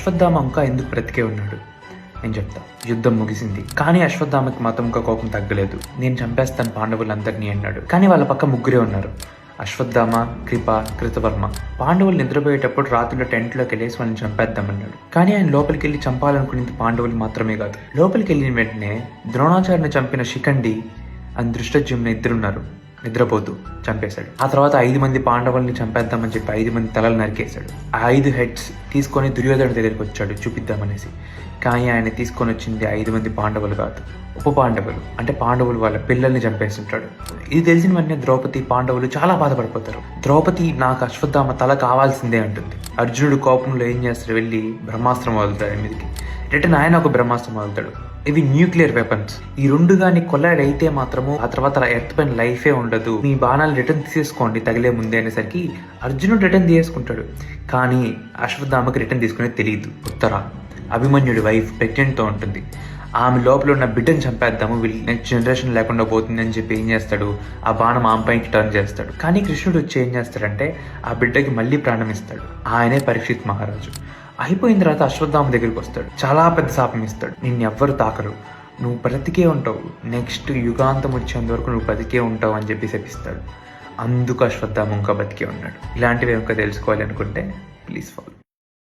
అశ్వత్థామ ఇంకా ఎందుకు బ్రతికే ఉన్నాడు నేను చెప్తా. యుద్ధం ముగిసింది, కానీ అశ్వత్థామకి మాత్రం ఇంకా కోపం తగ్గలేదు. నేను చంపేస్తాను పాండవులందరినీ అన్నాడు. కానీ వాళ్ళ పక్క ముగ్గురే ఉన్నారు, అశ్వత్థామ, కృప, కృతవర్మ. పాండవులు నిద్రపోయేటప్పుడు రాత్రిలో టెంట్లోకి వెళ్ళేసి వాళ్ళని చంపేద్దామన్నాడు. కానీ ఆయన లోపలికి వెళ్ళి చంపాలనుకునేది పాండవులు మాత్రమే కాదు. లోపలికి వెళ్ళిన వెంటనే ద్రోణాచార్యని చంపిన శిఖండి అని దృష్టజ్యుమ్న ఇద్దరున్నారు, నిద్రపోతూ చంపేశాడు. ఆ తర్వాత 5 మంది పాండవుల్ని చంపేద్దామని చెప్పి 5 మంది తలలు నరికేశాడు. ఆ 5 హెడ్స్ తీసుకొని దుర్యోధన దగ్గరికి వచ్చాడు చూపిద్దామనేసి. కానీ ఆయన తీసుకొని వచ్చింది 5 మంది పాండవులు కాదు, ఉప పాండవులు. అంటే పాండవులు వాళ్ళ పిల్లల్ని చంపేస్తుంటాడు. ఇది తెలిసిన వెంటనే ద్రౌపది, పాండవులు చాలా బాధపడిపోతారు. ద్రౌపది నాకు అశ్వత్థామ తల కావాల్సిందే అంటుంది. అర్జునుడు కోపంలో ఏం చేస్తాడు, వెళ్ళి బ్రహ్మాస్త్రం వదులుతాడు ఆయన మీదకి. రిటర్న్ ఆయన ఒక బ్రహ్మాస్త్రం వదులుతాడు. ఇవి న్యూక్లియర్ వెపన్స్. ఈ 2 గాని కొలాడ్ అయితే మాత్రము ఆ తర్వాత ఎర్త్ పైన లైఫే ఉండదు, మీ బాణాలు రిటర్న్ తీసేసుకోండి తగిలే ముందే అనేసరికి అర్జునుడు రిటర్న్ తీసుకుంటాడు. కానీ అశ్వత్థామకి రిటర్న్ తీసుకునేది తెలియదు. ఉత్తర అభిమన్యుడి వైఫ్ ప్రెగ్నెంట్తో ఉంటుంది. ఆమె లోపల ఉన్న బిడ్డను చంపేద్దాము, వీళ్ళు నెక్స్ట్ జనరేషన్ లేకుండా పోతుంది అని చెప్పి ఏం చేస్తాడు, ఆ బాణం ఆమె పైకి టర్న్ చేస్తాడు. కానీ కృష్ణుడు వచ్చి ఏం చేస్తాడంటే ఆ బిడ్డకి మళ్ళీ ప్రాణం ఇస్తాడు. ఆయనే పరీక్షిత్ మహారాజు. అయిపోయిన తర్వాత అశ్వత్థామ దగ్గరికి వస్తాడు, చాలా పెద్ద శాపం ఇస్తాడు. నిన్నెవ్వరు తాకరు, నువ్వు బ్రతికే ఉంటావు, నెక్స్ట్ యుగాంతం వచ్చేంత వరకు నువ్వు బ్రతికే ఉంటావు అని చెప్పి శపిస్తాడు. అందుకు అశ్వత్థామ ఇంకా బతికే ఉన్నాడు. ఇలాంటివి ఇంకా తెలుసుకోవాలి అనుకుంటే ప్లీజ్ ఫాలో.